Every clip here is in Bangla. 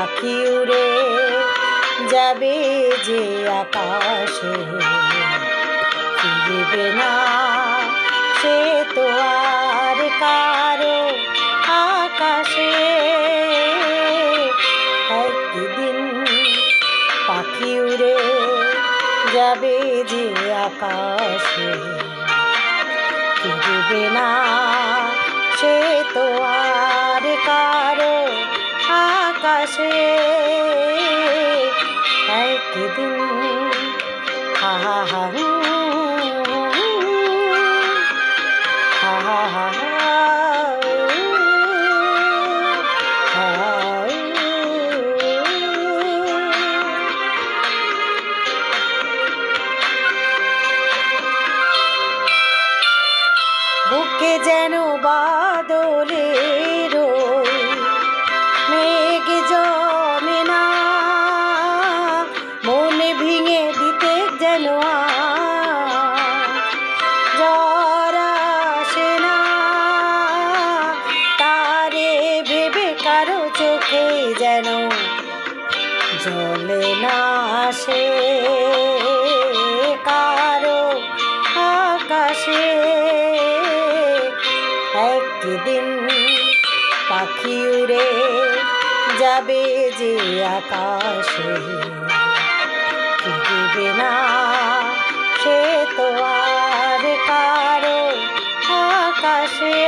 পাখি উড়ে যাবে যে আকাশে, ফিরবে না সে তো আর কারো আকাশে। একদিন পাখি উড়ে যাবে যে আকাশে, ফিরবে না সে তো আর কারো আকাশে। একদিন হা হা হা হা হা হা বুকে যেন বাদলের মেঘ জমে না, মনে ভেঙে দিতে যেন ঝড় আসে না। তারে ভেবে কারো চোখে যেন জলে না আসে, কারো আকাশে। একদিন পাখি উড়ে যাবে যে আকাশে, ফিরবে না সে তো আর কারো আকাশে।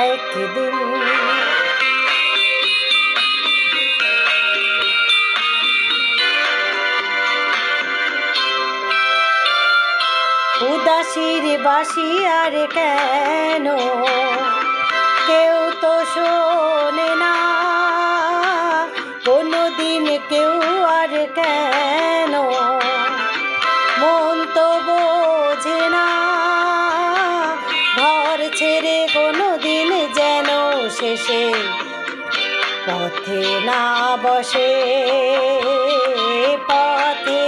একদিন উদাসীর বাঁশি আর কেন কেউ তো শোনে না, কোনোদিন কেউ আর কেন মন তো বোঝে না। ঘর ছেড়ে কোনোদিন যেন শেষে পথে না বসে, পথে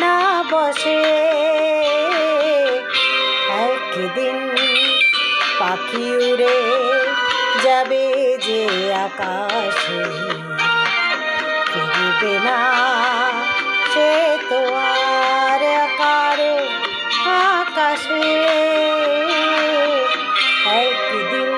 না বসে। একদিন পাখি উড়ে যাবে যে আকাশে, ফিরবে না সে তো আর কারো আকাশে। একদিন